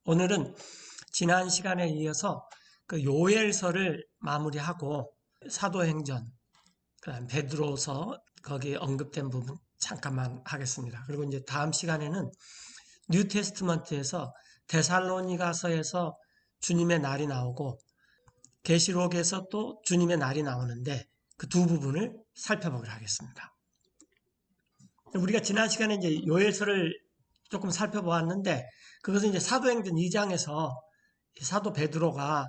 오늘은 지난 시간에 이어서 그 요엘서를 마무리하고 사도행전, 그다음 베드로서 거기에 언급된 부분 잠깐만 하겠습니다. 그리고 이제 다음 시간에는 뉴 테스트먼트에서 데살로니가서에서 주님의 날이 나오고 계시록에서 또 주님의 날이 나오는데 그 두 부분을 살펴보기로 하겠습니다. 우리가 지난 시간에 이제 요엘서를 조금 살펴보았는데 그것은 이제 사도행전 2장에서 사도 베드로가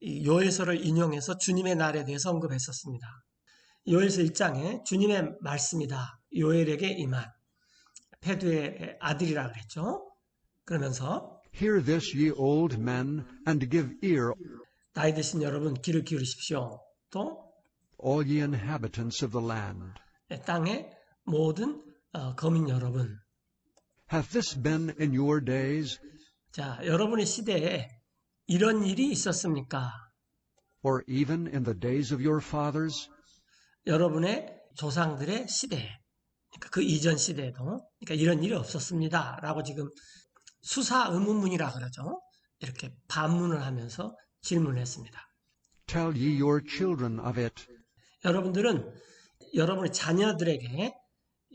요엘서를 인용해서 주님의 날에 대해서 언급했었습니다. 요엘서 1장에 주님의 말씀이다. 요엘에게 임한 페두의 아들이라 그랬죠. 그러면서 Hear this, ye old men, and give ear, 나이 드신 여러분 귀를 기울이십시오. 또 all ye inhabitants of the land. 땅의 모든 거민 여러분. Hath this been in your days, 자, 여러분의 시대에 이런 일이 있었습니까? or even in the days of your fathers? 여러분의 조상들의 시대에, 그러니까 그 이전 시대에도 그러니까 이런 일이 없었습니다. 라고 지금 수사 의문문이라 그러죠. 이렇게 반문을 하면서 질문을 했습니다. Tell ye your children of it, 여러분들은 여러분의 자녀들에게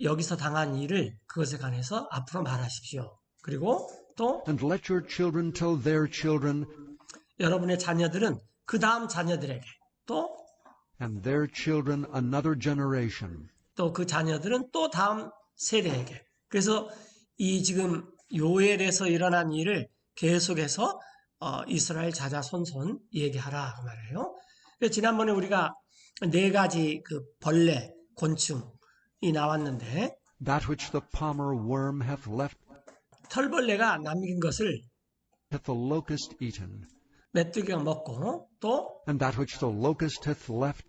여기서 당한 일을 그것에 관해서 앞으로 말하십시오. 그리고 또 and let your children tell their children, 여러분의 자녀들은 그 다음 자녀들에게 또 and their children another generation. 또 그 자녀들은 또 다음 세대에게. 그래서 이 지금 요엘에서 일어난 일을 계속해서 이스라엘 자자손손 얘기하라 그 말이에요. 그래서 지난번에 우리가 네 가지 그 벌레, 곤충이 나왔는데 That which the palmer worm hath left 털벌레가 남긴 것을 hath the locust eaten, 메뚜기가 먹고 또 and that which the locust hath left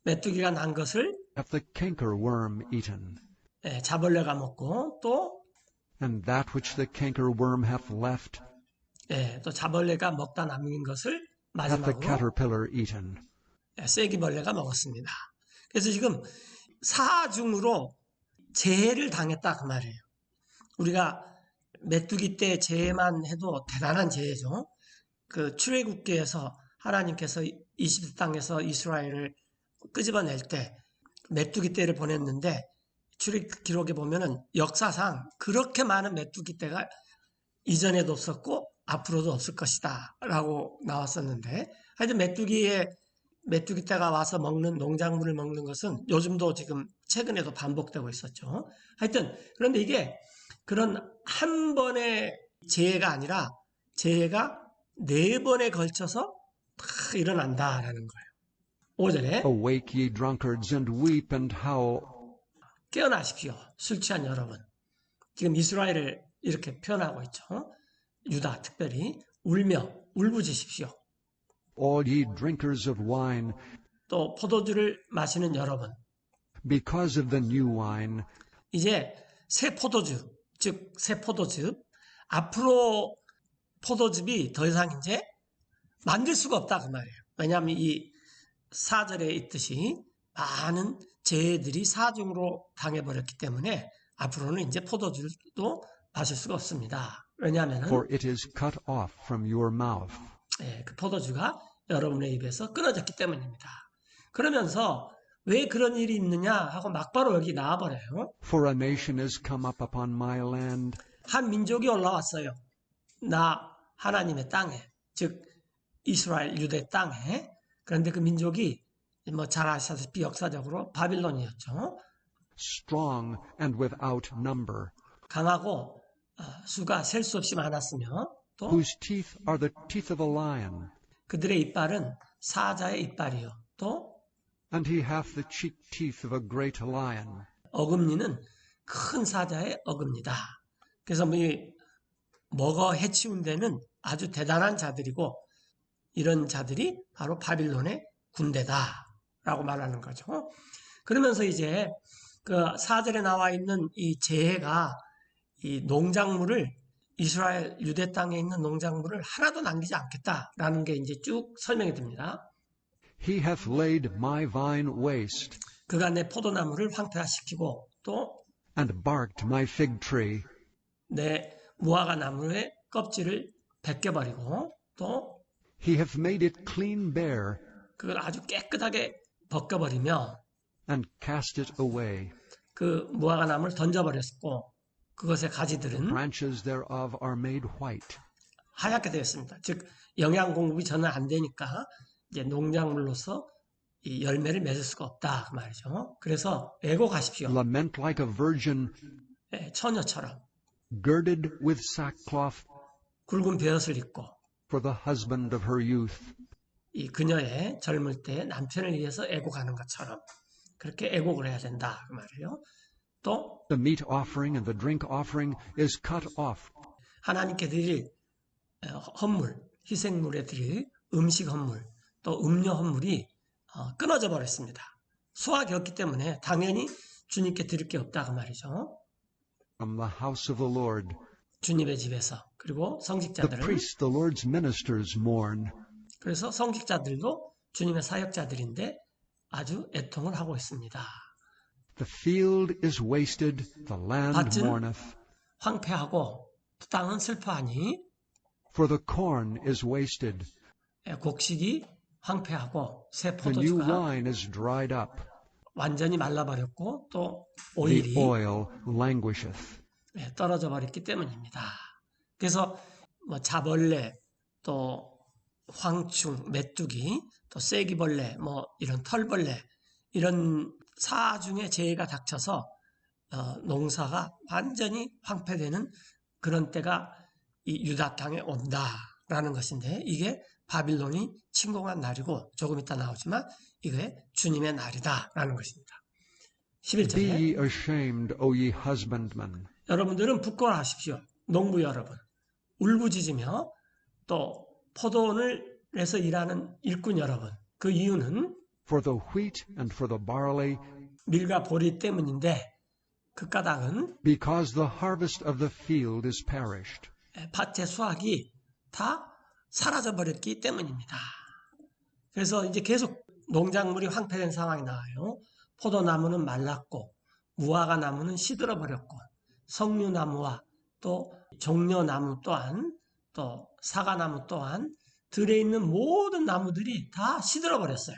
메뚜기가 난 것을 hath the cankerworm eaten, 자벌레가 먹고 또 and that which the cankerworm hath left 또 자벌레가 먹다 남긴 것을 hath the 마지막으로 caterpillar eaten. 쐐기벌레가 먹었습니다. 그래서 지금 사중으로 재해를 당했다 그 말이에요. 우리가 메뚜기 때 재해만 해도 대단한 재해죠. 그 출애굽기에서 하나님께서 이집트 땅에서 이스라엘을 끄집어낼 때 메뚜기 떼를 보냈는데 출애굽 기록에 보면은 역사상 그렇게 많은 메뚜기 떼가 이전에도 없었고 앞으로도 없을 것이다 라고 나왔었는데 하여튼 메뚜기 떼가 와서 먹는 농작물을 먹는 것은 요즘도 지금 최근에도 반복되고 있었죠. 하여튼 그런데 이게 그런 한 번의 재해가 아니라 재해가 네 번에 걸쳐서 다 일어난다라는 거예요. 5절에 Awake ye drunkards, and weep and howl. 깨어나십시오. 술 취한 여러분. 지금 이스라엘을 이렇게 표현하고 있죠. 유다 특별히 울며 울부짖으십시오. All ye drinkers of wine, 또 포도주를 마시는 여러분. because of the new wine, 이제 새 포도주, 즉 새 포도즙. 앞으로 포도즙이 더 이상 이제 만들 수가 없다 그 말이에요. 왜냐하면 이 4절에 있듯이 많은 재해들이 사중으로 당해버렸기 때문에 앞으로는 이제 포도주도 마실 수가 없습니다. 왜냐하면 for it is cut off from your mouth. 그 포도주가 여러분의 입에서 끊어졌기 때문입니다. 그러면서 왜 그런 일이 있느냐 하고 막바로 여기 나와버려요. For a nation is come up upon my land, 한 민족이 올라왔어요. 나 하나님의 땅에, 즉 이스라엘 유대 땅에. 그런데 그 민족이 뭐 잘 아시다시피 역사적으로 바빌론이었죠. strong and without number, 강하고 수가 셀 수 없이 많았으며 또 whose teeth are the teeth of a lion, 그들의 이빨은 사자의 이빨이요. 또 and he hath the cheek teeth of a great lion. 어금니는 큰 사자의 어금니다. 그래서 먹어 해치운 데는 아주 대단한 자들이고 이런 자들이 바로 바빌론의 군대다라고 말하는 거죠. 그러면서 이제 그 4절에 나와 있는 이 재해가 이 농작물을 이스라엘 유대 땅에 있는 농작물을 하나도 남기지 않겠다라는 게 이제 쭉 설명이 됩니다. He hath laid my vine waste, 그가 내 포도나무를 황폐화시키고 또 and barked my fig tree, 내 무화과 나무의 껍질을 벗겨버리고 또 He hath made it clean bare, 그걸 아주 깨끗하게 벗겨버리며 and cast it away. 그 무화과 나무를 던져버렸고 그것의 The 가지들은 branches thereof are made white. 하얗게 되었습니다. 즉 영양 공급이 전혀 안 되니까 이제 농작물로서 이 열매를 맺을 수가 없다 그 말이죠. 그래서 애고 가십시오. Lament like a virgin 예, 처녀처럼 girded with sackcloth 굵은 베옷을 입고 for the husband of her youth. 이 그녀의 젊을 때 남편을 위해서 애곡하는 것처럼 그렇게 애곡을 해야 된다 그 말이에요. 또 The meat offering and the drink offering is cut off. 하나님께 드릴 헌물, 희생물에 드릴 음식 헌물, 또 음료 헌물이 끊어져 버렸습니다. 수확이 없기 때문에 당연히 주님께 드릴 게 없다 그 말이죠. From the house of the Lord, 주님의 집에서. 그리고 the 성직자들은 priests, the Lord's ministers, mourn. 그래서 성직자들도 주님의 사역자들인데 아주 애통을 하고 있습니다. The field is wasted, the land 밭은 mourneth. 황폐하고 땅은 슬퍼하니 For the corn is wasted, 곡식이 황폐하고 새 the new 포도주가 wine is dried up, 완전히 말라버렸고 또 the 오일이 oil languisheth. 떨어져 버렸기 때문입니다. 그래서 뭐 자벌레 또 황충, 메뚜기, 또 쐐기벌레, 뭐 이런 털벌레 이런 사중의 재해가 닥쳐서 농사가 완전히 황폐되는 그런 때가 이 유다 땅에 온다라는 것인데 이게 바빌론이 침공한 날이고 조금 이따 나오지만 이게 주님의 날이다라는 것입니다. Be 11절에 ye ashamed, O ye husbandmen, 여러분들은 부끄러워하십시오. 농부 여러분. 울부짖으며 또 포도원에서 일하는 일꾼 여러분. 그 이유는 for the wheat and for the barley, 밀과 보리 때문인데 그 까닭은 because the harvest of the field is perished. 밭의 수확이 다 사라져버렸기 때문입니다. 그래서 이제 계속 농작물이 황폐된 상황이 나와요. 포도나무는 말랐고 무화과 나무는 시들어버렸고 석류나무와 또 종려나무 또한 또 사과나무 또한 들에 있는 모든 나무들이 다 시들어버렸어요.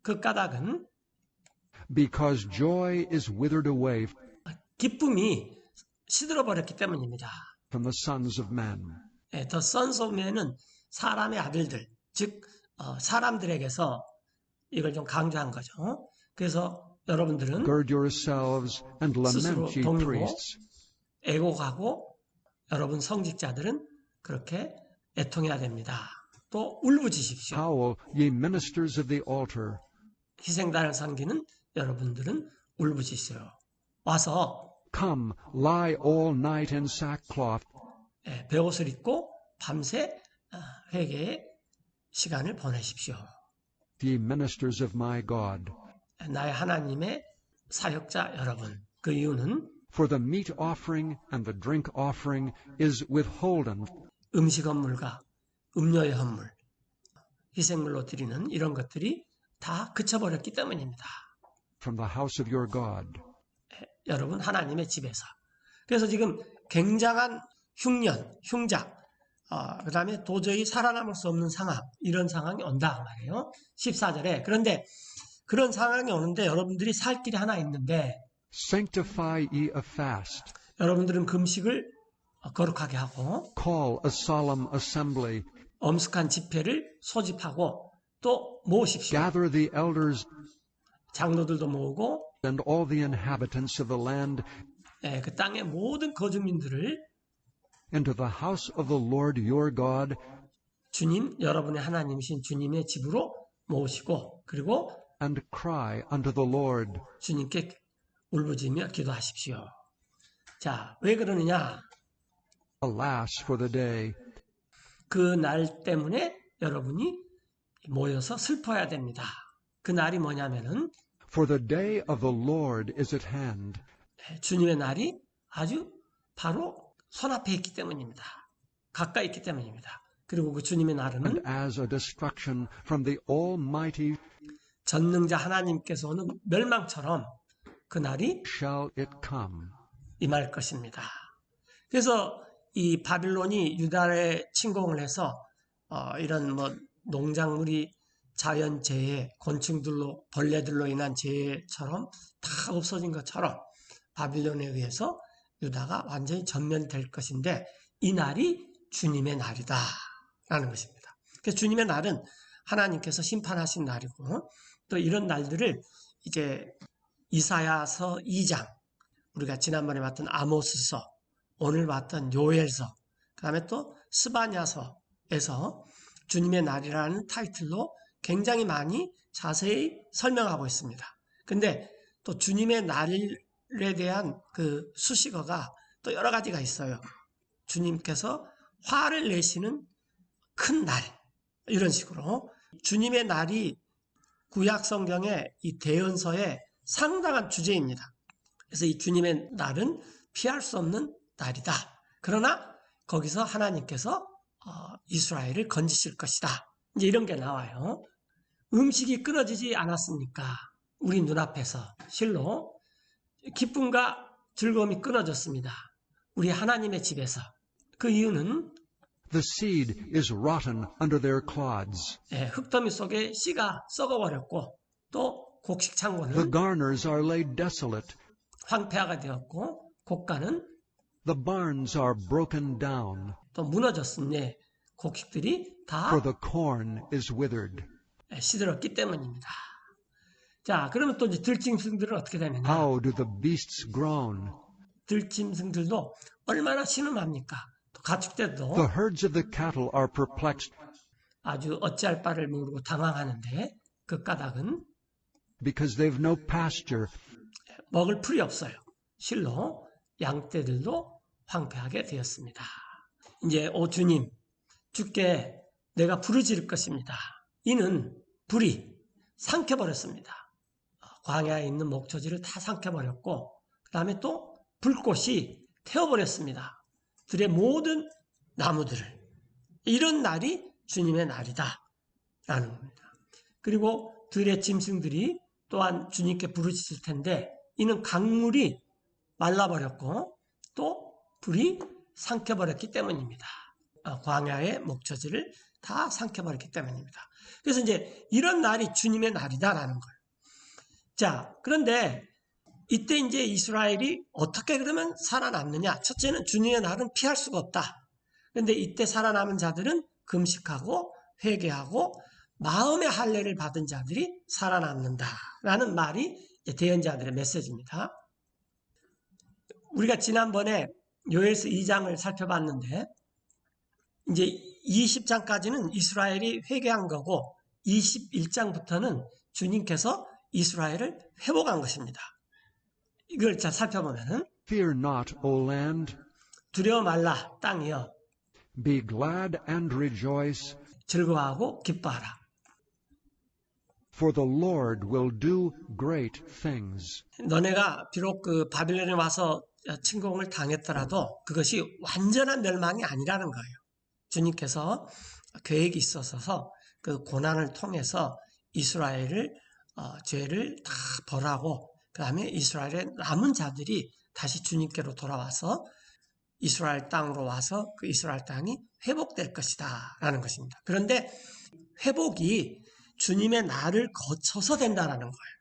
그 까닭은 Because joy is withered away 기쁨이 시들어버렸기 때문입니다. from the sons of men. The sons of men은 사람의 아들들, 즉 사람들에게서 이걸 좀 강조한 거죠. 그래서 여러분들은 Gird yourselves and 스스로 lament, ye 동이고 priests. 애곡하고 여러분 성직자들은 그렇게 애통해야 됩니다. 또 울부짖으십시오. Howl, ye ministers of the altar. 희생단을 섬기는 여러분들은 울부짖으세요. 와서 Come, lie all night in sackcloth, 베옷을 입고 밤새 회개의 시간을 보내십시오. ye ministers of my God. 나의 하나님의 사역자 여러분. 그 이유는 For the meat offering and the drink offering is withholden 음식 헌물과 음료의 헌물, 희생물로 드리는 이런 것들이 다 그쳐버렸기 때문입니다. from the house of your God. 여러분 하나님의 집에서. 그래서 지금 굉장한 흉년, 흉작, 그 다음에 도저히 살아남을 수 없는 상황, 이런 상황이 온다 말이에요. 14절에. 그런데 그런 상황이 오는데 여러분들이 살 길이 하나 있는데 Sanctify ye a fast. 여러분들은 금식을 거룩하게 하고 Call a solemn assembly. 엄숙한 집회를 소집하고 또 모으십시오. Gather the elders 장로들도 모으고 and all the inhabitants of the land 그 땅의 모든 거주민들을 into the house of the Lord your God, 주님, 여러분의 하나님이신 주님의 집으로 모으시고 그리고 and cry unto the Lord. 주님께 울부짖으며 기도하십시오. 자, 왜 그러느냐? Alas for the day 그 날 때문에 여러분이 모여서 슬퍼야 됩니다. 그 날이 뭐냐면은 For the day of the Lord is at hand. 주님의 날이 아주 바로 손앞에 있기 때문입니다. 가까이 있기 때문입니다. 그리고 그 주님의 And 날은 as a destruction from the Almighty 전능자 하나님께서 오는 멸망처럼 그 날이 shall it come. 임할 것입니다. 그래서 이 바빌론이 유다에 침공을 해서 이런 뭐 농작물이 자연재해, 곤충들로 벌레들로 인한 재해처럼 다 없어진 것처럼 바빌론에 의해서 유다가 완전히 전멸될 것인데 이 날이 주님의 날이다 라는 것입니다. 그래서 주님의 날은 하나님께서 심판하신 날이고 또 이런 날들을 이제 이사야서 2장, 우리가 지난번에 봤던 아모스서, 오늘 봤던 요엘서, 그 다음에 또 스바냐서에서 주님의 날이라는 타이틀로 굉장히 많이 자세히 설명하고 있습니다. 근데 또 주님의 날에 대한 그 수식어가 또 여러 가지가 있어요. 주님께서 화를 내시는 큰 날, 이런 식으로 주님의 날이 구약 성경의 이 대언서의 상당한 주제입니다. 그래서 이 주님의 날은 피할 수 없는 날이다. 그러나 거기서 하나님께서 이스라엘을 건지실 것이다. 이제 이런 게 나와요. 음식이 끊어지지 않았습니까? 우리 눈앞에서 실로 기쁨과 즐거움이 끊어졌습니다. 우리 하나님의 집에서. 그 이유는 The seed is rotten under their clods. 흙더미 속에 씨가 썩어버렸고 또 곡식 The 창고는 garners are laid desolate. 황폐화가 되었고 곡간은 The barns are broken down, 또 무너졌으니 곡식들이 다 for the corn is withered. 시들었기 때문입니다. 자, 그러면 또 이제 들짐승들은 어떻게 되느냐? How do the beasts groan? 들짐승들도 얼마나 신음합니까? 또 가축들도 The herds of the cattle are perplexed 아주 어찌할 바를 모르고 당황하는데 그 까닭은 because they've no pasture. 먹을 풀이 없어요. 실로 양떼들도 황폐하게 되었습니다. 이제 오 주님, 주께 내가 부르짖을 것입니다. 이는 불이 삼켜버렸습니다. 광야에 있는 목초지를 다 삼켜버렸고 그 다음에 또 불꽃이 태워버렸습니다. 들의 모든 나무들을. 이런 날이 주님의 날이다 라는 겁니다. 그리고 들의 짐승들이 또한 주님께 부르짖을 텐데 이는 강물이 말라버렸고 또 불이 삼켜버렸기 때문입니다. 광야의 목초지를 다 삼켜버렸기 때문입니다. 그래서 이제 이런 날이 주님의 날이다라는 거예요. 자, 그런데 이때 이제 이스라엘이 어떻게 그러면 살아남느냐? 첫째는 주님의 날은 피할 수가 없다. 그런데 이때 살아남은 자들은 금식하고 회개하고 마음의 할례를 받은 자들이 살아남는다라는 말이 대언자들의 메시지입니다. 우리가 지난번에 요엘서 2장을 살펴봤는데 이제 20장까지는 이스라엘이 회개한 거고 21장부터는 주님께서 이스라엘을 회복한 것입니다. 이걸 잘 살펴보면은 Fear not, O land. 두려워 말라 땅이여 Be glad and rejoice, 즐거워하고 기뻐하라. for the Lord will do great things. 너네가 비록 그 바빌론에 와서 침공을 당했더라도 그것이 완전한 멸망이 아니라는 거예요. 주님께서 계획이 있어서 그 고난을 통해서 이스라엘을 죄를 다 벌하고 그 다음에 이스라엘의 남은 자들이 다시 주님께로 돌아와서 이스라엘 땅으로 와서 그 이스라엘 땅이 회복될 것이다 라는 것입니다. 그런데 회복이 주님의 날을 거쳐서 된다라는 거예요.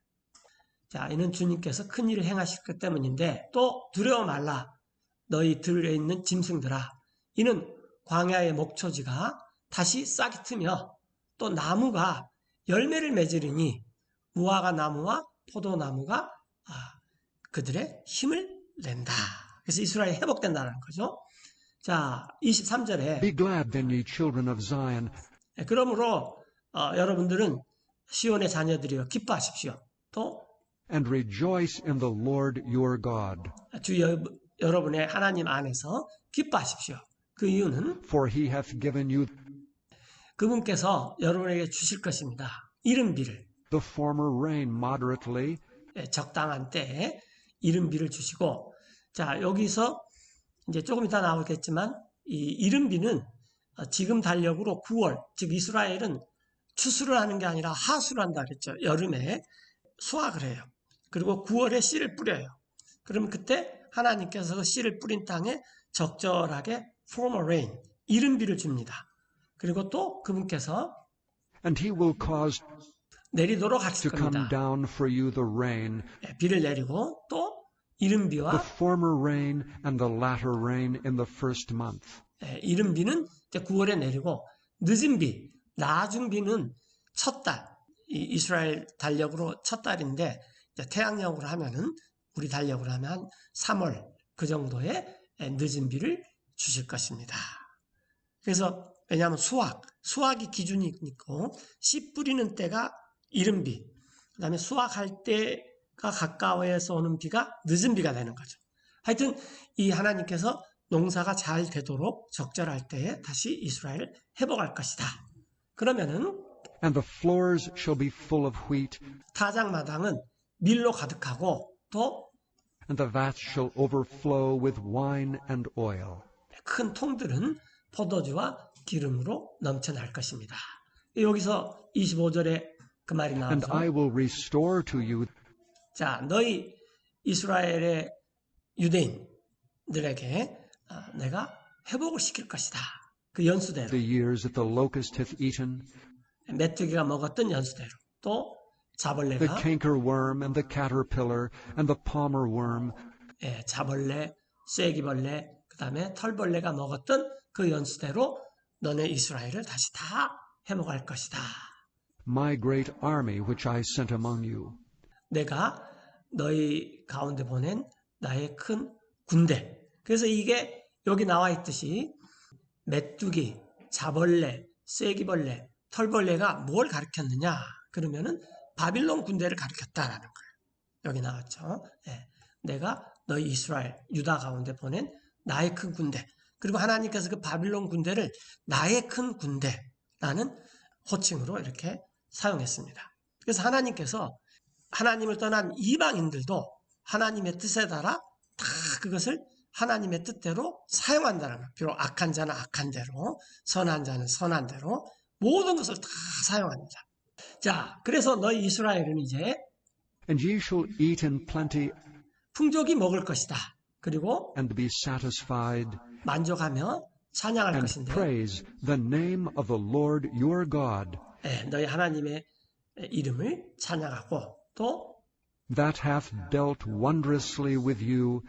자, 이는 주님께서 큰 일을 행하실 것 때문인데 또 두려워 말라 너희 들에 있는 짐승들아 이는 광야의 목초지가 다시 싹이 트며 또 나무가 열매를 맺으리니 무화과 나무와 포도나무가 그들의 힘을 낸다. 그래서 이스라엘이 회복된다는 거죠. 자, 23절에 Be glad then, ye children of Zion, 그러므로 여러분들은 시온의 자녀들이여 기뻐하십시오. 또 and rejoice in the Lord your God. 주 여러분의 하나님 안에서 기뻐하십시오. 그 이유는 For he hath given you 그분께서 여러분에게 주실 것입니다. 이른 비를 the former rain moderately, 적당한 때에 이른 비를 주시고 자 여기서 이제 조금 이따 나오겠지만 이 이른 비는 지금 달력으로 9월 즉 이스라엘은 추수를 하는 게 아니라 하수를 한다 그랬죠. 여름에 수확을 해요. 그리고 9월에 씨를 뿌려요. 그러면 그때 하나님께서 씨를 뿌린 땅에 적절하게 former rain, 이른 비를 줍니다. 그리고 또 그분께서 And he will cause 내리도록 to 하실 come 겁니다. down for you the rain, 비를 내리고 또 이른 the 비와 former rain and the latter rain in the first month. 이른 비는 이제 9월에 내리고 늦은 비, 낮은 비는 첫 달, 이스라엘 달력으로 첫 달인데 이제 태양력으로 하면은 우리 달력으로 하면 한 3월 그 정도의 늦은 비를 주실 것입니다. 그래서 왜냐하면 수확이 기준이 있고 씨 뿌리는 때가 이른 비, 그 다음에 수확할 때가 가까워서 오는 비가 늦은 비가 되는 거죠. 하여튼 이 하나님께서 농사가 잘 되도록 적절할 때에 다시 이스라엘을 회복할 것이다. 그러면은 And the floors shall be full of wheat, 타작마당은 밀로 가득하고 또 and the vats shall overflow with wine and oil. 큰 통들은 포도주와 기름으로 넘쳐날 것입니다. 여기서 25절에 그 말이 And 나오죠. I will restore to you 자, 너희 이스라엘의 유대인들에게 내가 회복을 시킬 것이다. 그 연수대로, the years that the locust hath eaten, 메뚜기가 먹었던 연수대로, 또 the 자벌레가 cankerworm and the caterpillar and the palmer worm, 자벌레, 쐐기벌레, 그 다음에 털벌레가 먹었던 그 연수대로 너네 이스라엘을 다시 다 회복할 것이다. my great army which I sent among you. 내가 너희 가운데 보낸 나의 큰 군대. 그래서 이게 여기 나와 있듯이 메뚜기, 자벌레, 쐐기벌레, 털벌레가 뭘 가리켰느냐? 그러면은 바빌론 군대를 가리켰다라는 거예요. 여기 나왔죠. 내가 너희 이스라엘, 유다 가운데 보낸 나의 큰 군대. 그리고 하나님께서 그 바빌론 군대를 나의 큰 군대라는 호칭으로 이렇게 사용했습니다. 그래서 하나님께서 하나님을 떠난 이방인들도 하나님의 뜻에 따라 다 그것을 하나님의 뜻대로 사용한다는 거예요. 비록 악한 자는 악한 대로, 선한 자는 선한 대로 모든 것을 다 사용합니다. 자, 그래서 너희 이스라엘은 이제 And ye shall eat in plenty 풍족이 먹을 것이다. 그리고 and be satisfied, 만족하며 찬양할 and 것인데 praise the name of the Lord your God, 너희 하나님의 이름을 찬양하고 또 that hath dealt wondrously with you,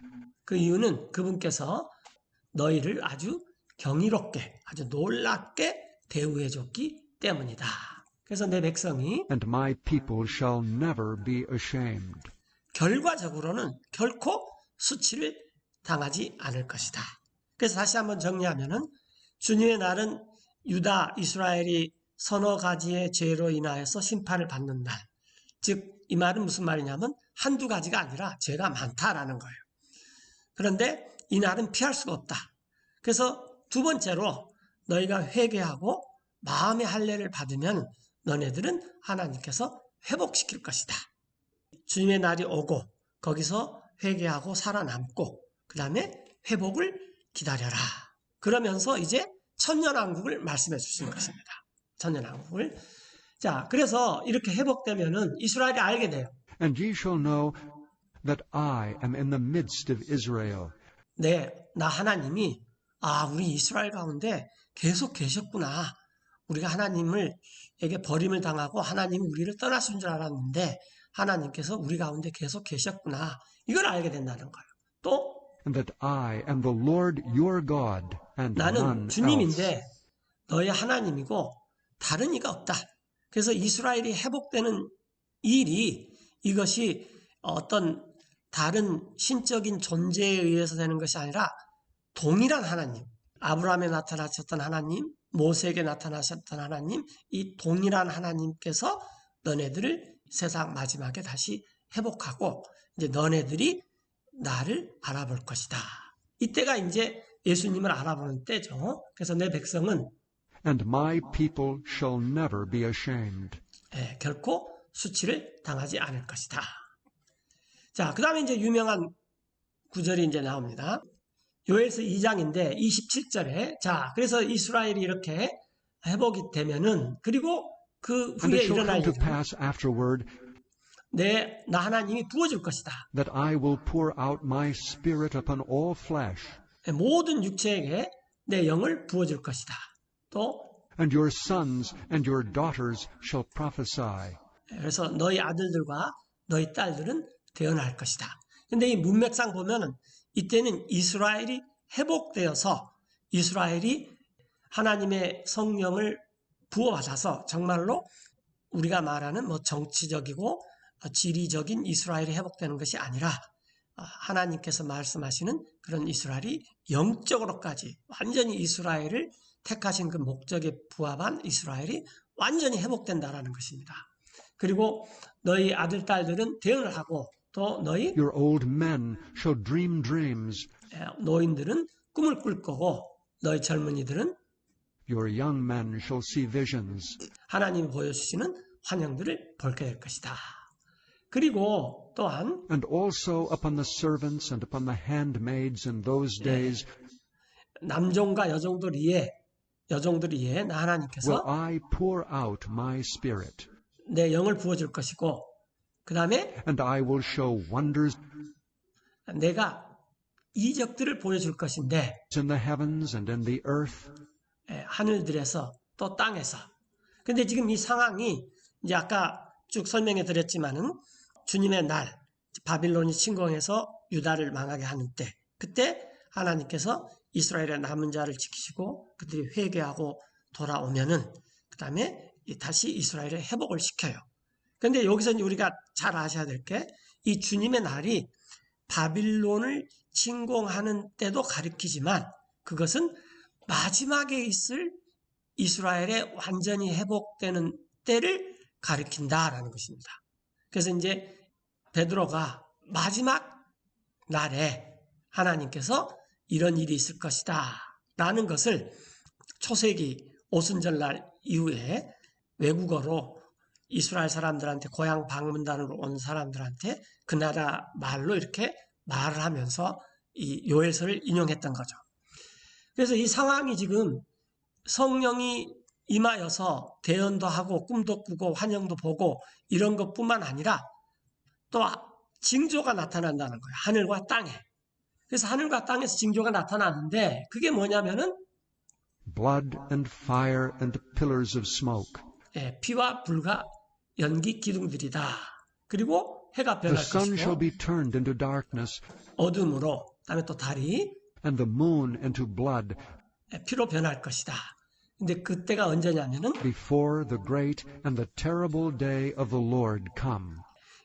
그 이유는 그분께서 너희를 아주 경이롭게 아주 놀랍게 대우해 줬기 때문이다. 그래서 내 백성이 and my people shall never be ashamed. 결과적으로는 결코 수치를 당하지 않을 것이다. 그래서 다시 한번 정리하면은 주님의 날은 유다 이스라엘이 서너 가지의 죄로 인하여서 심판을 받는 날. 즉 이 말은 무슨 말이냐면 한두 가지가 아니라 죄가 많다라는 거예요. 그런데 이 날은 피할 수가 없다. 그래서 두 번째로 너희가 회개하고 마음의 할례를 받으면 너네들은 하나님께서 회복시킬 것이다. 주님의 날이 오고 거기서 회개하고 살아남고 그 다음에 회복을 기다려라. 그러면서 이제 천년왕국을 말씀해 주시는 것입니다. 천년왕국을. 자, 그래서 이렇게 회복되면은 이스라엘이 알게 돼요. And ye shall know that I am in the midst of Israel, 나 하나님이 우리 이스라엘 가운데 계속 계셨구나. 우리가 하나님에게 버림을 당하고 하나님이 우리를 떠나신 줄 알았는데 하나님께서 우리 가운데 계속 계셨구나. 이걸 알게 된다는 거예요. 또 and that I am the Lord your God, and 나는 none else. 주님인데 너의 하나님이고 다른 이가 없다. 그래서 이스라엘이 회복되는 일이 이것이 어떤 다른 신적인 존재에 의해서 되는 것이 아니라 동일한 하나님, 아브라함에 나타나셨던 하나님, 모세에게 나타나셨던 하나님, 이 동일한 하나님께서 너네들을 세상 마지막에 다시 회복하고 이제 너네들이 나를 알아볼 것이다. 이때가 이제 예수님을 알아보는 때죠. 그래서 내 백성은 And my people shall never be ashamed. 결코 수치를 당하지 않을 것이다. 자, 그 다음에 이제 유명한 구절이 이제 나옵니다. 요엘서 2장인데 27절에 자, 그래서 이스라엘이 이렇게 회복이 되면은 그리고 그 And 후에 it shall 일어날 come to 일은 pass afterward 나 하나님이 부어줄 것이다. that I will pour out my spirit upon all flesh, 모든 육체에게 내 영을 부어줄 것이다. 또 And your sons and your daughters shall prophesy. 그래서 너희 아들들과 너희 딸들은 대언할 것이다. 근데 이 문맥상 보면은 이때는 이스라엘이 회복되어서 이스라엘이 하나님의 성령을 부어받아서 정말로 우리가 말하는 뭐 정치적이고 지리적인 이스라엘이 회복되는 것이 아니라 하나님께서 말씀하시는 그런 이스라엘이 영적으로까지 완전히 이스라엘을 택하신 그 목적에 부합한 이스라엘이 완전히 회복된다라는 것입니다. 그리고 너희 아들, 딸들은 대언을 하고 또 너희 Your old men shall dream dreams. 노인들은 꿈을 꿀 거고 너희 젊은이들은 Your young men shall see visions. 하나님이 보여주시는 환영들을 보게 될 것이다. 그리고 또한 And also upon the servants and upon the handmaids in those days 남종과 여종들 위에 나 하나님께서 will I pour out my spirit. 내 영을 부어줄 것이고 그 다음에 And I will show wonders 내가 이적들을 보여줄 것인데 in the heavens and in the earth. 하늘들에서 또 땅에서. 근데 지금 이 상황이 이제 아까 쭉 설명해 드렸지만은 주님의 날 바빌론이 침공해서 유다를 망하게 하는 때 그때 하나님께서 이스라엘의 남은 자를 지키시고 그들이 회개하고 돌아오면은 그 다음에 다시 이스라엘의 회복을 시켜요. 근데 여기서 우리가 잘 아셔야 될 게 이 주님의 날이 바빌론을 침공하는 때도 가리키지만 그것은 마지막에 있을 이스라엘의 완전히 회복되는 때를 가리킨다라는 것입니다. 그래서 이제 베드로가 마지막 날에 하나님께서 이런 일이 있을 것이다 라는 것을 초세기 오순절날 이후에 외국어로 이스라엘 사람들한테 고향 방문단으로 온 사람들한테 그 나라 말로 이렇게 말을 하면서 이 요엘서를 인용했던 거죠. 그래서 이 상황이 지금 성령이 임하여서 대언도 하고 꿈도 꾸고 환영도 보고 이런 것뿐만 아니라 또 징조가 나타난다는 거예요. 하늘과 땅에. 그래서 하늘과 땅에서 징조가 나타나는데 그게 뭐냐면은 Blood and fire and pillars of smoke. 피와 불과 연기 기둥들이다. 그리고 해가 The 변할 sun shall 것이고 be turned into darkness 어둠으로 그다음에 또 달이 and the moon into blood 피로 변할 것이다. 근데 그때가 언제냐면은 before the great and the terrible day of the Lord come.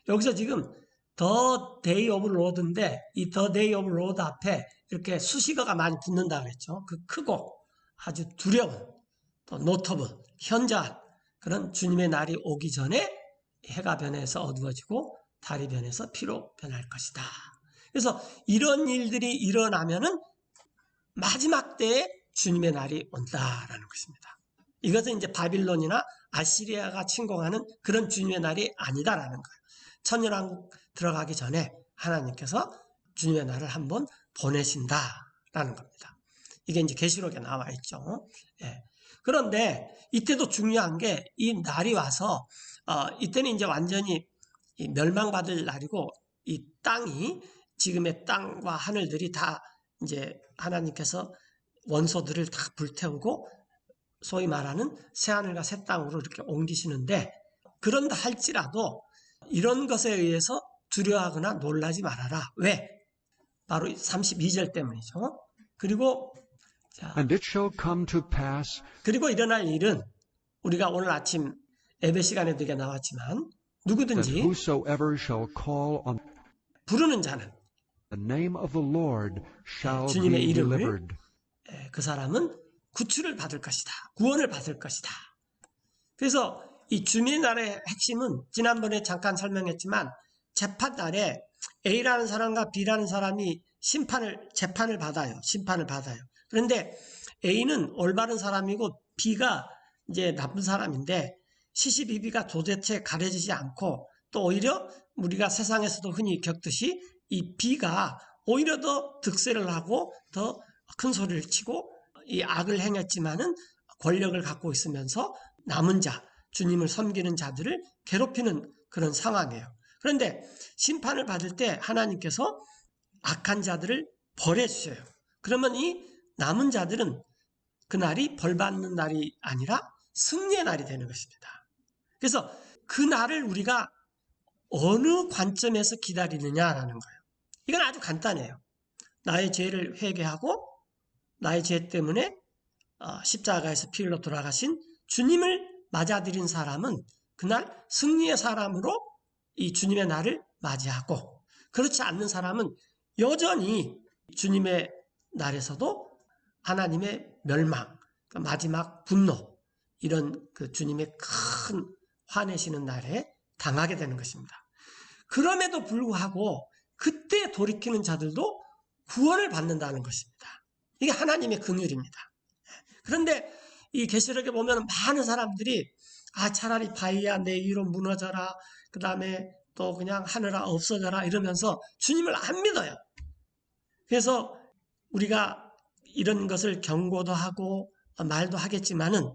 여기서 지금 더 데이 오브 로드인데 이 더 데이 오브 로드 앞에 이렇게 수식어가 많이 붙는다 그랬죠. 그 크고 아주 두려운 또 노터블 현저한 그런 주님의 날이 오기 전에 해가 변해서 어두워지고 달이 변해서 피로 변할 것이다. 그래서 이런 일들이 일어나면은 마지막 때에 주님의 날이 온다라는 것입니다. 이것은 이제 바빌론이나 아시리아가 침공하는 그런 주님의 날이 아니다라는 거예요. 천년왕국 들어가기 전에 하나님께서 주님의 날을 한번 보내신다라는 겁니다. 이게 이제 계시록에 나와 있죠. 그런데 이때도 중요한 게 이 날이 와서 이때는 이제 완전히 멸망받을 날이고 이 땅이 지금의 땅과 하늘들이 다 이제 하나님께서 원소들을 다 불태우고 소위 말하는 새하늘과 새 땅으로 이렇게 옮기시는데 그런다 할지라도 이런 것에 의해서 두려워하거나 놀라지 말아라. 왜? 바로 32절 때문이죠. 그리고 And it shall come to pass 그리고 일어날 일은 우리가 오늘 아침 예배 시간에도 이게 나왔지만 that 누구든지 whosoever shall call on 부르는 자는 the name of the Lord shall 주님의 be 이름을 delivered. 그 사람은 구출을 받을 것이다. 구원을 받을 것이다. 그래서 이 주님의 날의 핵심은 지난번에 잠깐 설명했지만 재판 날에 A라는 사람과 B라는 사람이 재판을 받아요. 심판을 받아요. 그런데 A는 올바른 사람이고 B가 이제 나쁜 사람인데 시시비비가 도대체 가려지지 않고 또 오히려 우리가 세상에서도 흔히 겪듯이 이 B가 오히려 더 득세를 하고 더 큰 소리를 치고 이 악을 행했지만은 권력을 갖고 있으면서 남은 자, 주님을 섬기는 자들을 괴롭히는 그런 상황이에요. 그런데 심판을 받을 때 하나님께서 악한 자들을 벌해 주셔요. 그러면 이 남은 자들은 그날이 벌받는 날이 아니라 승리의 날이 되는 것입니다. 그래서 그 날을 우리가 어느 관점에서 기다리느냐라는 거예요. 이건 아주 간단해요. 나의 죄를 회개하고 나의 죄 때문에 십자가에서 피 흘려 돌아가신 주님을 맞아들인 사람은 그날 승리의 사람으로 이 주님의 날을 맞이하고, 그렇지 않는 사람은 여전히 주님의 날에서도 하나님의 멸망, 마지막 분노, 이런 그 주님의 큰 화내시는 날에 당하게 되는 것입니다. 그럼에도 불구하고 그때 돌이키는 자들도 구원을 받는다는 것입니다. 이게 하나님의 긍휼입니다. 그런데 이 계시록에 보면 많은 사람들이 차라리 바위야 내 위로 무너져라, 그 다음에 또 그냥 하늘아 없어져라 이러면서 주님을 안 믿어요. 그래서 우리가 이런 것을 경고도 하고 말도 하겠지만은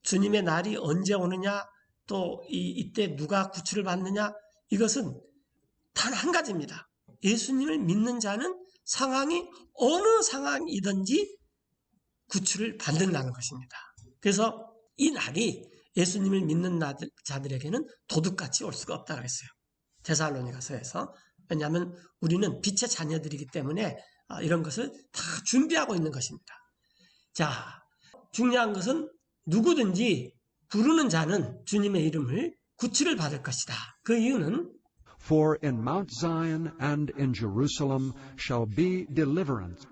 주님의 날이 언제 오느냐, 또 이때 누가 구출을 받느냐, 이것은 단 한 가지입니다. 예수님을 믿는 자는 상황이 어느 상황이든지 구출을 받는다는 것입니다. 그래서 이 날이 예수님을 믿는 자들에게는 도둑같이 올 수가 없다고 했어요. 데살로니가서에서. 왜냐하면 우리는 빛의 자녀들이기 때문에 이런 것을 다 준비하고 있는 것입니다. 자, 중요한 것은 누구든지 부르는 자는 주님의 이름을 구출을 받을 것이다. 그 이유는 For in Mount Zion and in Jerusalem shall be deliverance.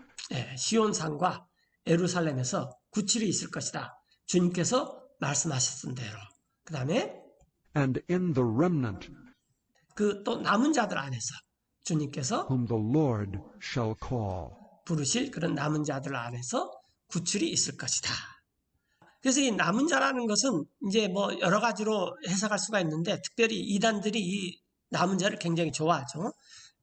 시온산과 예루살렘에서 구출이 있을 것이다. 주님께서 말씀하셨던 대로. 그 다음에 And in the remnant 그 또 남은 자들 안에서 주님께서 whom the Lord shall call. 부르실 그런 남은 자들 안에서 구출이 있을 것이다. 그래서 이 남은 자라는 것은 이제 뭐 여러 가지로 해석할 수가 있는데, 특별히 이단들이 이 남은 자를 굉장히 좋아하죠.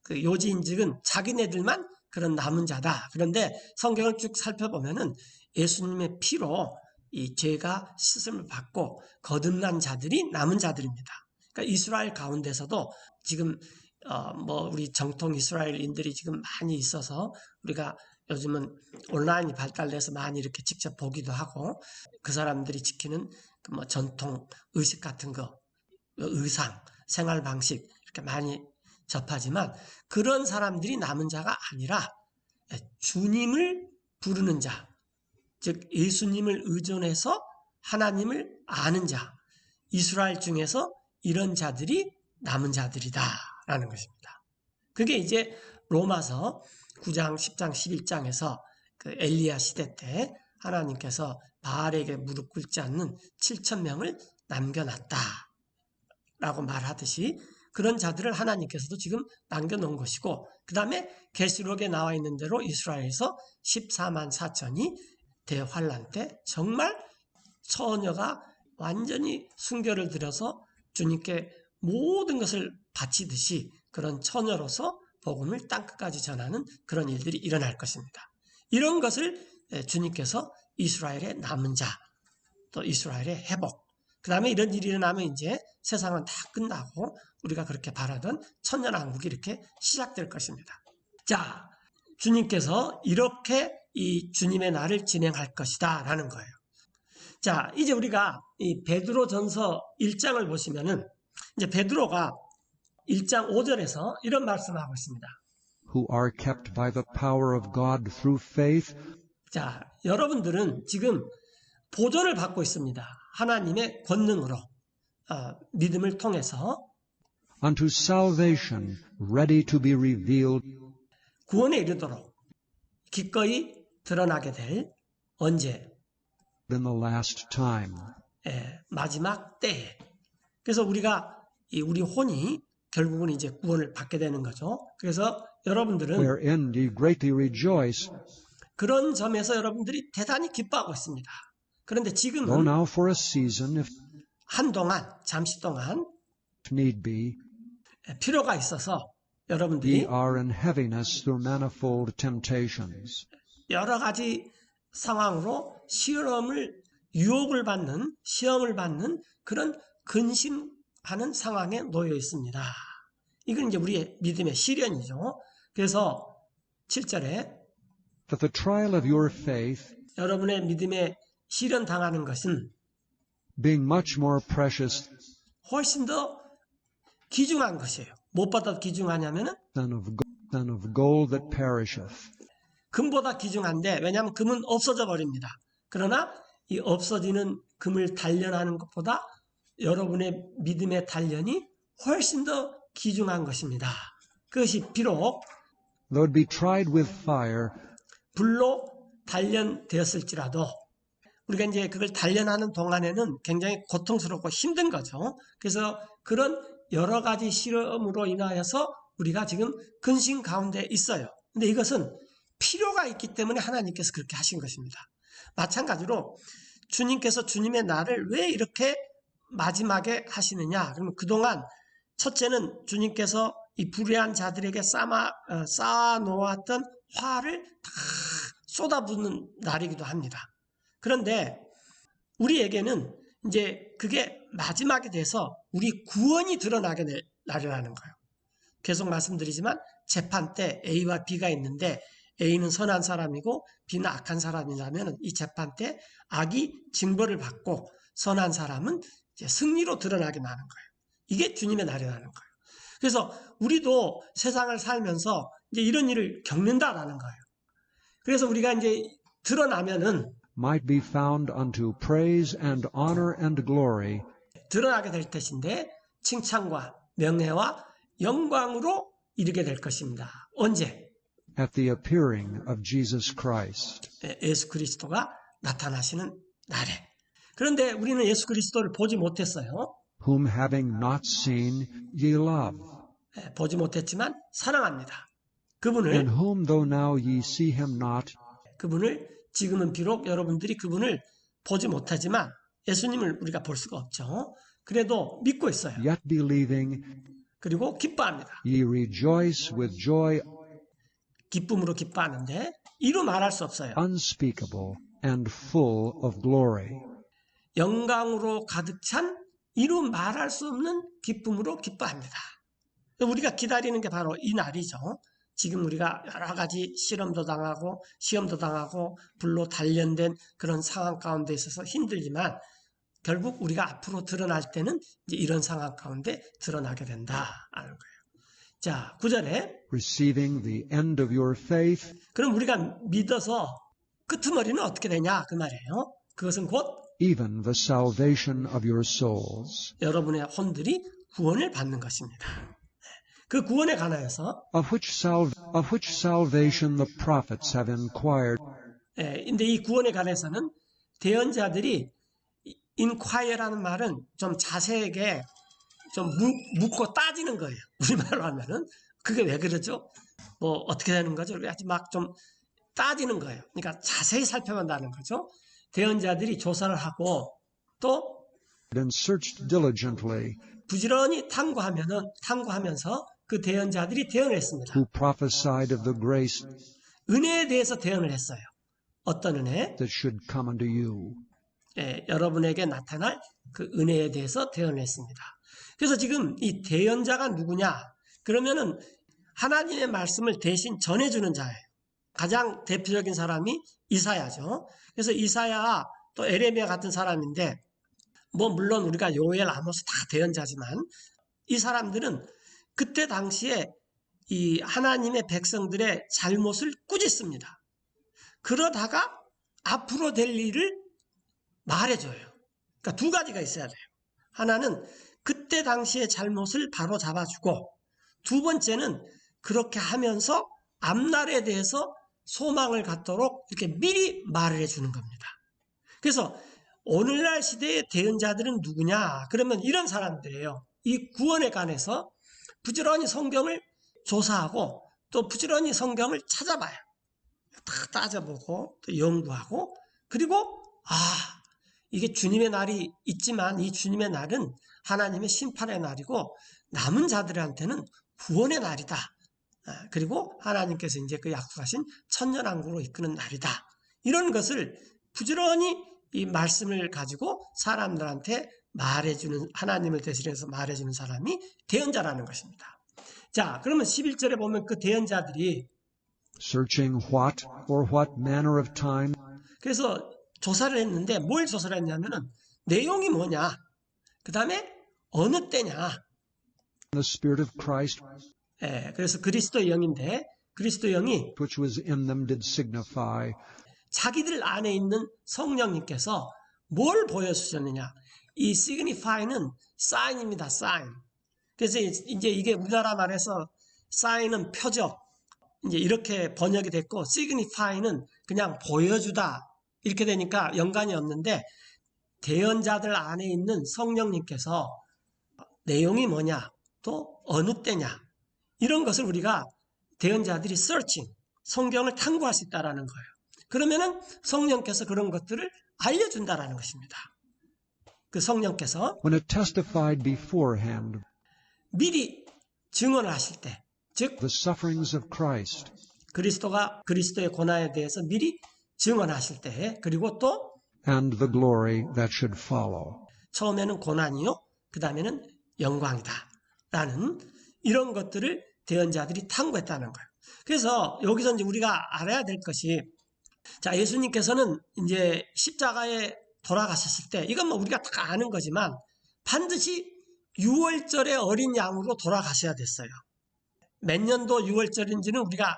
그 요지인즉은 자기네들만 그런 남은 자다. 그런데 성경을 쭉 살펴보면은 예수님의 피로 이 죄가 씻음을 받고 거듭난 자들이 남은 자들입니다. 그러니까 이스라엘 가운데서도 지금 뭐 우리 정통 이스라엘인들이 지금 많이 있어서 우리가 요즘은 온라인이 발달돼서 많이 이렇게 직접 보기도 하고, 그 사람들이 지키는 그 뭐 전통 의식 같은 거, 의상, 생활 방식 이렇게 많이 접하지만 그런 사람들이 남은 자가 아니라 주님을 부르는 자, 즉 예수님을 의존해서 하나님을 아는 자, 이스라엘 중에서 이런 자들이 남은 자들이다라는 것입니다. 그게 이제 로마서 9장, 10장, 11장에서 그 엘리야 시대 때 하나님께서 바알에게 무릎 꿇지 않는 7,000명을 남겨놨다라고 말하듯이 그런 자들을 하나님께서도 지금 남겨놓은 것이고, 그 다음에 계시록에 나와 있는 대로 이스라엘에서 14만 4천이 대환란 때 정말 처녀가 완전히 순교를 들여서 주님께 모든 것을 바치듯이 그런 처녀로서 복음을 땅끝까지 전하는 그런 일들이 일어날 것입니다. 이런 것을 주님께서 이스라엘의 남은 자, 또 이스라엘의 회복, 그 다음에 이런 일이 일어나면 이제 세상은 다 끝나고 우리가 그렇게 바라던 천년왕국이 이렇게 시작될 것입니다. 자, 주님께서 이렇게 이 주님의 날을 진행할 것이다 라는 거예요. 자, 이제 우리가 이 베드로전서 1장을 보시면은 이제 베드로가 1장 5절에서 이런 말씀을 하고 있습니다. Who are kept by the power of God through faith. 자, 여러분들은 지금 보존을 받고 있습니다. 하나님의 권능으로 믿음을 통해서 Unto salvation, ready to be revealed 구원에 이르도록 기꺼이 드러나게 될 언제? in the last time. 마지막 때에. 그래서 우리가 우리 혼이 결국은 이제 구원을 받게 되는 거죠. 그래서 여러분들은 Wherein ye greatly rejoice, 그런 점에서 여러분들이 대단히 기뻐하고 있습니다. 그런데 though 지금은 now for a season, if 한동안, 잠시 동안 need be, 필요가 있어서 ye 여러분들이 are in heaviness through manifold temptations. 여러 가지 상황으로 유혹을 받는, 시험을 받는 그런 근심하는 상황에 놓여 있습니다. 이건 이제 우리의 믿음의 시련이죠. 그래서 7절에 That the trial of your faith, 여러분의 믿음에 실현당하는 것은 being much more precious 훨씬 더 귀중한 것이에요. 무엇보다 귀중하냐면은 than of gold that perisheth, 금보다 귀중한데, 왜냐하면 금은 없어져 버립니다. 그러나 이 없어지는 금을 단련하는 것보다 여러분의 믿음의 단련이 훨씬 더 귀중한 것입니다. 그것이 비록 though it be tried with fire, 불로 단련되었을지라도 우리가 이제 그걸 단련하는 동안에는 굉장히 고통스럽고 힘든 거죠. 그래서 그런 여러 가지 실험으로 인하여서 우리가 지금 근심 가운데 있어요. 근데 이것은 필요가 있기 때문에 하나님께서 그렇게 하신 것입니다. 마찬가지로 주님께서 주님의 날을 왜 이렇게 마지막에 하시느냐? 그러면 그동안 첫째는 주님께서 이 불의한 자들에게 쌓아놓았던 화를 다 쏟아붓는 날이기도 합니다. 그런데 우리에게는 이제 그게 마지막에 돼서 우리 구원이 드러나게 될 날이라는 거예요. 계속 말씀드리지만 재판 때 A와 B가 있는데 A는 선한 사람이고 B는 악한 사람이라면 이 재판 때 악이 징벌을 받고 선한 사람은 이제 승리로 드러나게 나는 거예요. 이게 주님의 날이라는 거예요. 그래서 우리도 세상을 살면서 이제 이런 일을 겪는다라는 거예요. 그래서 우리가 이제 드러나면은 might be found unto praise and honor and glory 드러나게 될 것인데 칭찬과 명예와 영광으로 이르게 될 것입니다. 언제? at the appearing of Jesus Christ. 예수 그리스도가 나타나시는 날에. 그런데 우리는 예수 그리스도를 보지 못했어요. Whom having not seen ye love, 보지 못했지만 사랑합니다. in 그분을 whom though now ye see him not, 지금은 비록 여러분들이 그분을 보지 못하지만 예수님을 우리가 볼 수가 없죠. 그래도 믿고 있어요. yet believing, 그리고 기뻐합니다. ye rejoice with joy 기쁨으로 기뻐하는데 이루 말할 수 없어요. unspeakable and full of glory. 영광으로 가득 찬 이루 말할 수 없는 기쁨으로 기뻐합니다. 우리가 기다리는 게 바로 이 날이죠. 지금 우리가 여러 가지 실험도 당하고 시험도 당하고 불로 단련된 그런 상황 가운데 있어서 힘들지만 결국 우리가 앞으로 드러날 때는 이제 이런 상황 가운데 드러나게 된다는 거예요. 자, 9절에 Receiving the end of your faith, 그럼 우리가 믿어서 끄트머리는 어떻게 되냐 그 말이에요. 그것은 곧 even the salvation of your souls, 여러분의 혼들이 구원을 받는 것입니다. 그 구원에 관하여서 of which salvation the prophets have inquired 근데 이 구원에 관해서는 대언자들이 inquire라는 말은 좀 자세하게 좀 묻고 따지는 거예요. 우리말로 하면은 그게 왜 그러죠? 뭐 어떻게 되는 거죠? 아주 막 좀 따지는 거예요. 그러니까 자세히 살펴본다는 거죠. 대언자들이 조사를 하고 또 and searched diligently, 부지런히 탐구하면서 그 대언자들이 대언을 했습니다. who prophesied of the grace 은혜에 대해서 대언을 했어요. 어떤 은혜? that should come unto you. 여러분에게 나타날 그 은혜에 대해서 대언을 했습니다. 그래서 지금 이 대언자가 누구냐? 그러면은 하나님의 말씀을 대신 전해주는 자예요. 가장 대표적인 사람이 이사야죠. 그래서 이사야 또 에레미야 같은 사람인데 뭐 물론 우리가 요엘, 아모스 다 대언자지만 이 사람들은 그때 당시에 이 하나님의 백성들의 잘못을 꾸짖습니다. 그러다가 앞으로 될 일을 말해줘요. 그러니까 두 가지가 있어야 돼요. 하나는 그때 당시의 잘못을 바로 잡아주고 두 번째는 그렇게 하면서 앞날에 대해서 소망을 갖도록 이렇게 미리 말을 해주는 겁니다. 그래서 오늘날 시대의 대언자들은 누구냐? 그러면 이런 사람들이에요. 이 구원에 관해서 부지런히 성경을 조사하고 또 부지런히 성경을 찾아봐요. 다 따져보고 또 연구하고 그리고 이게 주님의 날이 있지만 이 주님의 날은 하나님의 심판의 날이고 남은 자들한테는 구원의 날이다. 그리고 하나님께서 이제 그 약속하신 천년왕국으로 이끄는 날이다. 이런 것을 부지런히 이 말씀을 가지고 사람들한테 말해주는, 하나님을 대신해서 말해주는 사람이 대언자라는 것입니다. 자, 그러면 11절에 보면 그 대언자들이 Searching what or what manner of time 그래서 조사를 했는데 뭘 조사를 했냐면은 내용이 뭐냐, 그 다음에 어느 때냐. The Spirit of Christ, 예, 그래서 그리스도의 영인데 그리스도의 영이 which was in them, did signify 자기들 안에 있는 성령님께서 뭘 보여주셨느냐. 이 signify는 sign입니다. sign. 그래서 이제 이게 우리나라 말에서 sign은 표적, 이제 이렇게 번역이 됐고 signify는 그냥 보여주다 이렇게 되니까 연관이 없는데, 대언자들 안에 있는 성령님께서 내용이 뭐냐, 또 어느 때냐, 이런 것을 우리가 대언자들이 searching, 성경을 탐구할 수 있다라는 거예요. 그러면은 성령께서 그런 것들을 알려준다라는 것입니다. 그 성령께서 when it testified beforehand 미리 증언을 하실 때, 즉 the sufferings of Christ 그리스도가 그리스도의 고난에 대해서 미리 증언하실 때, 그리고 또 and the glory that should follow. 처음에는 고난이요, 그 다음에는 영광이다 라는 이런 것들을 대언자들이 탐구했다는 거예요. 그래서 여기서 이제 우리가 알아야 될 것이, 자, 예수님께서는 이제 십자가에 돌아가셨을 때, 이건 뭐 우리가 다 아는 거지만 반드시 6월절의 어린 양으로 돌아가셔야 됐어요. 몇 년도 6월절인지는 우리가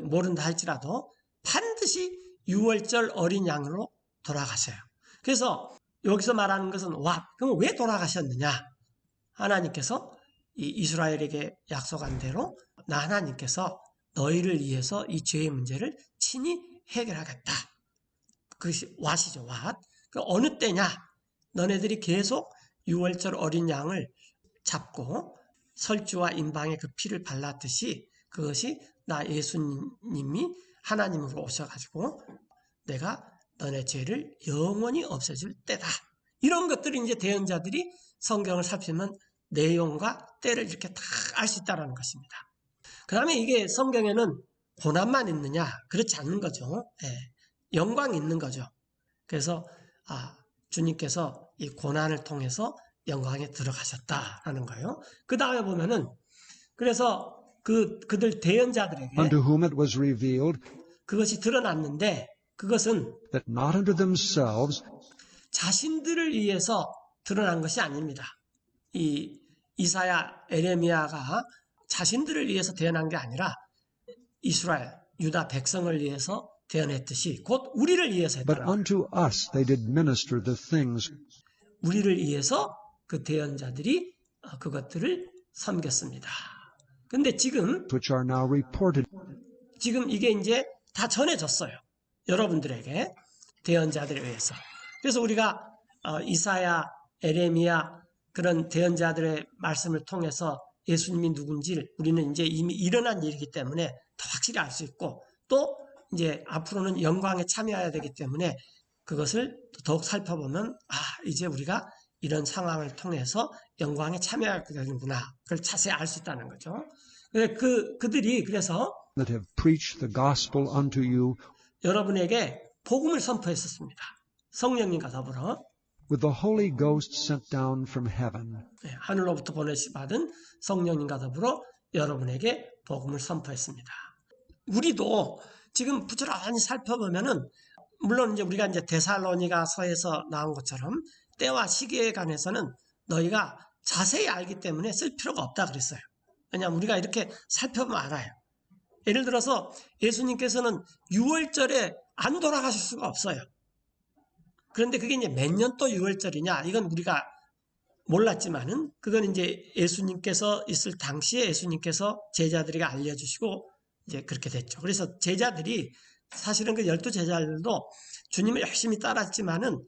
모른다 할지라도 반드시 6월절 어린 양으로 돌아가셔요. 그래서 여기서 말하는 것은 그럼 왜 돌아가셨느냐? 하나님께서 이 이스라엘에게 약속한 대로 나 하나님께서 너희를 위해서 이 죄의 문제를 친히 해결하겠다. 그것이 왓이죠, 왓. 어느 때냐? 너네들이 계속 6월절 어린 양을 잡고 설주와 인방에 그 피를 발랐듯이 그것이 나 예수님이 하나님으로 오셔가지고 내가 너네 죄를 영원히 없애줄 때다. 이런 것들이 이제 대언자들이 성경을 살피면 내용과 때를 이렇게 다 알 수 있다는 것입니다. 그 다음에 이게 성경에는 고난만 있느냐? 그렇지 않는 거죠. 예, 영광이 있는 거죠. 그래서 주님께서 이 고난을 통해서 영광에 들어가셨다라는 거예요. 그 다음에 보면은 그래서 그들 대언자들에게 Unto whom it was revealed 그것이 드러났는데 그것은 that not unto themselves 자신들을 위해서 드러난 것이 아닙니다. 이 이사야, 에레미야가 자신들을 위해서 대언한 게 아니라 이스라엘, 유다 백성을 위해서 대언했듯이 곧 우리를 위해서 but 했다는 거예요. unto us they did minister the things 우리를 위해서 그 대언자들이 그것들을 섬겼습니다. 근데 지금 which are now reported 이게 이제 다 전해졌어요. 여러분들에게 대언자들에 의해서. 그래서 우리가 이사야, 에레미야 그런 대언자들의 말씀을 통해서 예수님이 누군지를 우리는 이제 이미 일어난 일이기 때문에 더 확실히 알 수 있고, 또 이제 앞으로는 영광에 참여해야 되기 때문에 그것을 더욱 살펴보면 이제 우리가 이런 상황을 통해서 영광에 참여하게 되는구나. 그걸 자세히 알 수 있다는 거죠. 그들이 그래서 that have preached the gospel unto you 여러분에게 복음을 선포했었습니다. 성령님과 더불어 with the Holy Ghost sent down from heaven. 하늘로부터 보내받은 성령님과 더불어 여러분에게 복음을 선포했습니다. 우리도 지금 부지런히 살펴보면은 물론 이제 우리가 이제 데살로니가서에서 나온 것처럼 때와 시기에 관해서는 너희가 자세히 알기 때문에 쓸 필요가 없다 그랬어요. 왜냐하면 우리가 이렇게 살펴보면 알아요. 예를 들어서 예수님께서는 6월절에 안 돌아가실 수가 없어요. 그런데 그게 이제 몇 년 또 6월절이냐? 이건 우리가 몰랐지만은 그건 이제 예수님께서 있을 당시에 예수님께서 제자들에게 알려주시고 이제 그렇게 됐죠. 그래서 제자들이 사실은 그 12 제자들도 주님을 열심히 따랐지만은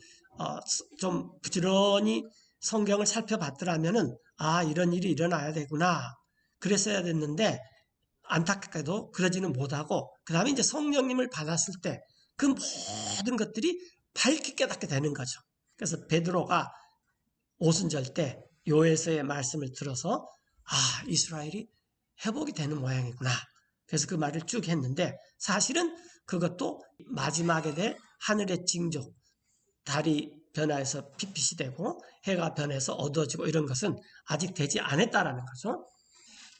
좀 부지런히 성경을 살펴봤더라면은 이런 일이 일어나야 되구나. 그랬어야 됐는데 안타깝게도 그러지는 못하고 그 다음에 이제 성령님을 받았을 때 그 모든 것들이 밝히 깨닫게 되는 거죠. 그래서 베드로가 오순절 때 요에서의 말씀을 들어서 이스라엘이 회복이 되는 모양이구나. 그래서 그 말을 쭉 했는데 사실은 그것도 마지막에 될 하늘의 징조, 달이 변화해서 핏빛이 되고 해가 변해서 어두워지고 이런 것은 아직 되지 않았다라는 거죠.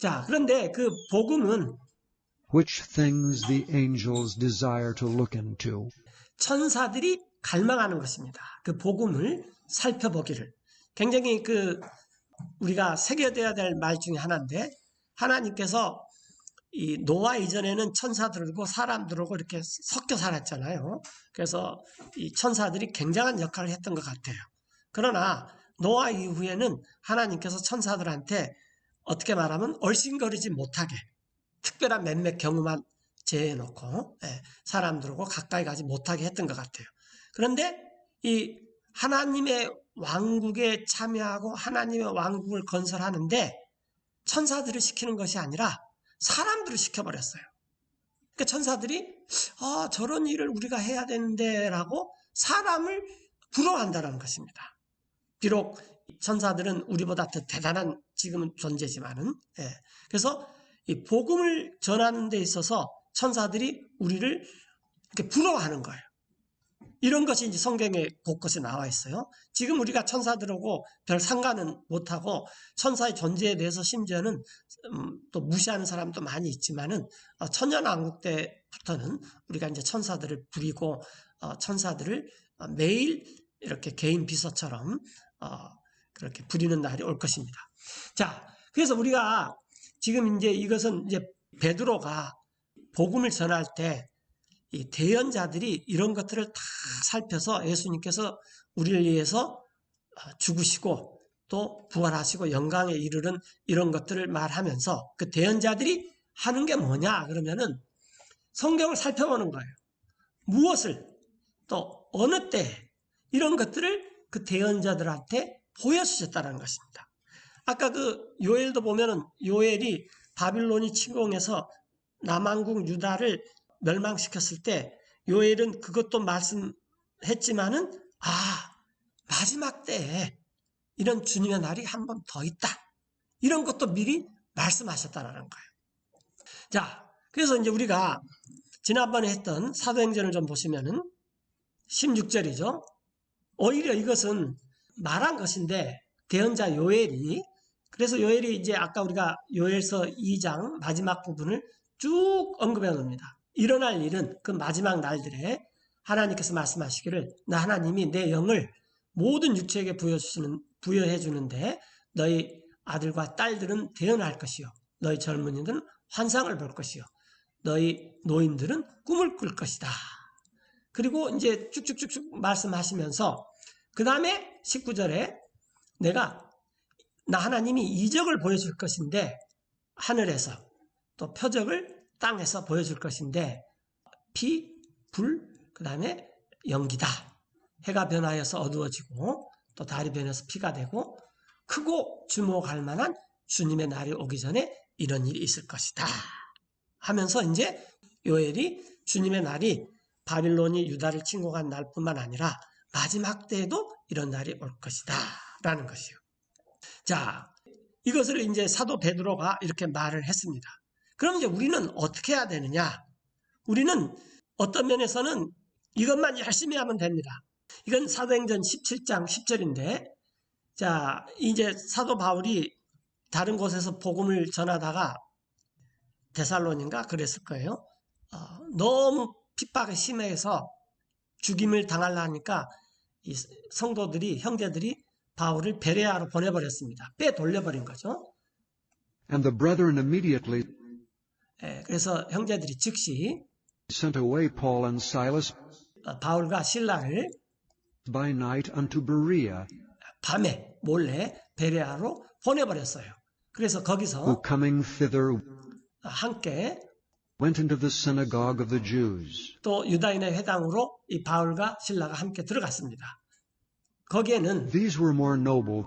자, 그런데 그 복음은 Which things the angels desire to look into. 천사들이 갈망하는 것입니다. 그 복음을 살펴보기를. 굉장히 우리가 새겨져야 될 말 중에 하나인데, 하나님께서 이 노아 이전에는 천사들하고 사람들하고 이렇게 섞여 살았잖아요. 그래서 이 천사들이 굉장한 역할을 했던 것 같아요. 그러나 노아 이후에는 하나님께서 천사들한테 어떻게 말하면 얼씬거리지 못하게 특별한 몇몇 경우만 제해놓고 사람들하고 가까이 가지 못하게 했던 것 같아요. 그런데 이 하나님의 왕국에 참여하고 하나님의 왕국을 건설하는데 천사들을 시키는 것이 아니라 사람들을 시켜버렸어요. 그러니까 천사들이 저런 일을 우리가 해야 되는데 라고 사람을 부러워한다는 것입니다. 비록 천사들은 우리보다 더 대단한 지금은 존재지만은 그래서 이 복음을 전하는 데 있어서 천사들이 우리를 이렇게 부러워하는 거예요. 이런 것이 이제 성경에 곳곳에 나와 있어요. 지금 우리가 천사들하고 별 상관은 못하고 천사의 존재에 대해서 심지어는 또 무시하는 사람도 많이 있지만은 천년왕국 때부터는 우리가 이제 천사들을 부리고 천사들을 매일 이렇게 개인 비서처럼 그렇게 부리는 날이 올 것입니다. 자, 그래서 우리가 지금 이제 이것은 이제 베드로가 복음을 전할 때 이 대언자들이 이런 것들을 다 살펴서 예수님께서 우리를 위해서 죽으시고 또 부활하시고 영광에 이르는 이런 것들을 말하면서 그 대언자들이 하는 게 뭐냐 그러면은 성경을 살펴보는 거예요. 무엇을 또 어느 때 이런 것들을 그 대언자들한테 보여주셨다는 것입니다. 아까 요엘도 보면은 요엘이 바빌론이 침공해서 남왕국 유다를 멸망시켰을 때 요엘은 그것도 말씀했지만은 마지막 때에 이런 주님의 날이 한 번 더 있다. 이런 것도 미리 말씀하셨다는 거예요. 자, 그래서 이제 우리가 지난번에 했던 사도행전을 좀 보시면은 16절이죠. 오히려 이것은 말한 것인데 대언자 요엘이 그래서 요엘이 이제 아까 우리가 요엘서 2장 마지막 부분을 쭉 언급해 놓습니다. 일어날 일은 그 마지막 날들에 하나님께서 말씀하시기를 나 하나님이 내 영을 모든 육체에게 부여해 주는데 너희 아들과 딸들은 대언할 것이요 너희 젊은이들은 환상을 볼 것이요 너희 노인들은 꿈을 꿀 것이다. 그리고 이제 쭉쭉쭉쭉 말씀하시면서 그 다음에 19절에 나 하나님이 이적을 보여줄 것인데 하늘에서 또 표적을 땅에서 보여줄 것인데 피, 불, 그 다음에 연기다. 해가 변하여서 어두워지고 또 달이 변해서 피가 되고 크고 주목할 만한 주님의 날이 오기 전에 이런 일이 있을 것이다. 하면서 이제 요엘이 주님의 날이 바빌론이 유다를 침공한 날뿐만 아니라 마지막 때에도 이런 날이 올 것이다. 라는 것이요. 자, 이것을 이제 사도 베드로가 이렇게 말을 했습니다. 그럼 이제 우리는 어떻게 해야 되느냐? 우리는 어떤 면에서는 이것만 열심히 하면 됩니다. 이건 사도행전 17장 10절인데, 자, 이제 사도 바울이 다른 곳에서 복음을 전하다가 데살로니가 그랬을 거예요. 너무 핍박이 심해서 죽임을 당하려니까 이 성도들이, 형제들이 바울을 베레아로 보내버렸습니다. 빼돌려버린 거죠. And the brethren immediately 그래서 형제들이 즉시 sent away Paul and Silas 바울과 실라를 by night unto Berea, 밤에 몰래 베레아로 보내버렸어요. 그래서 who 거기서 coming thither 함께 went into the synagogue of the Jews. 또 유다인의 회당으로 이 바울과 실라가 함께 들어갔습니다. 거기에는 These were more noble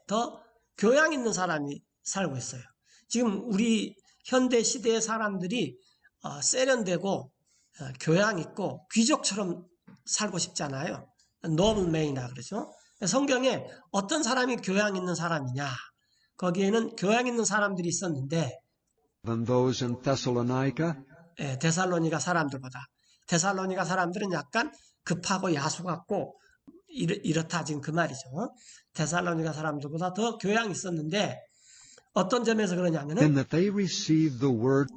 더 교양 있는 사람이 살고 있어요. 지금 우리 현대 시대의 사람들이 세련되고 교양 있고 귀족처럼 살고 싶잖아요. 노블맨이라 그러죠. 성경에 어떤 사람이 교양 있는 사람이냐? 거기에는 교양 있는 사람들이 있었는데 than those in Thessalonica, 데살로니가 사람들보다 데살로니가 사람들은 약간 급하고 야수 같고 이렇다 지금 그 말이죠. 데살로니가 사람들보다 더 교양이 있었는데 어떤 점에서 그러냐면은 in that they received the word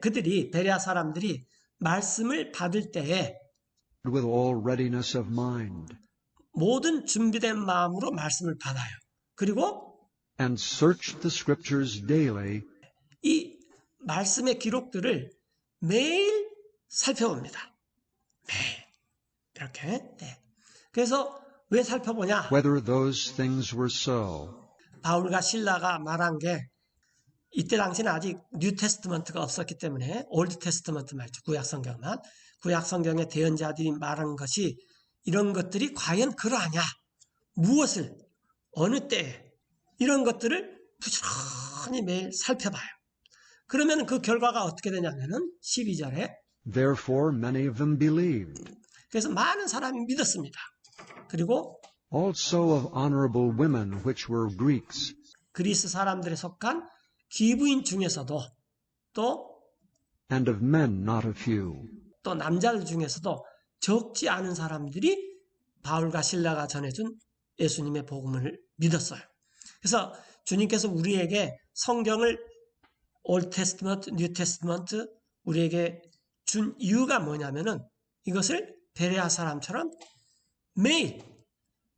그들이 베레아 사람들이 말씀을 받을 때에 with all readiness of mind, 모든 준비된 마음으로 말씀을 받아요. 그리고 and search the scriptures daily, 이 말씀의 기록들을 매일 살펴봅니다. 매일. 이렇게. 네. 그래서 왜 살펴보냐? whether those things were so. 바울과 실라가 말한 게 이때 당시는 아직 뉴 테스트먼트가 없었기 때문에 올드 테스트먼트 말이죠. 구약 성경만. 구약 성경의 대언자들이 말한 것이 이런 것들이 과연 그러하냐? 무엇을 어느 때에 이런 것들을 부지런히 매일 살펴봐요. 그러면 그 결과가 어떻게 되냐면은 12절에 Therefore many of them believed. 그래서 많은 사람이 믿었습니다. 그리고 Also of honorable women which were Greeks, 그리스 사람들에 속한 귀부인 중에서도 또 and of men not a few. 남자들 중에서도 적지 않은 사람들이 바울과 실라가 전해준 예수님의 복음을 믿었어요. 그래서 주님께서 우리에게 성경을 올드 테스트먼트, 뉴 테스트먼트 우리에게 준 이유가 뭐냐면은 이것을 베레아 사람처럼 매일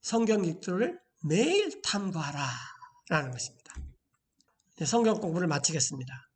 성경 읽기를 매일 탐구하라 라는 것입니다. 성경 공부를 마치겠습니다.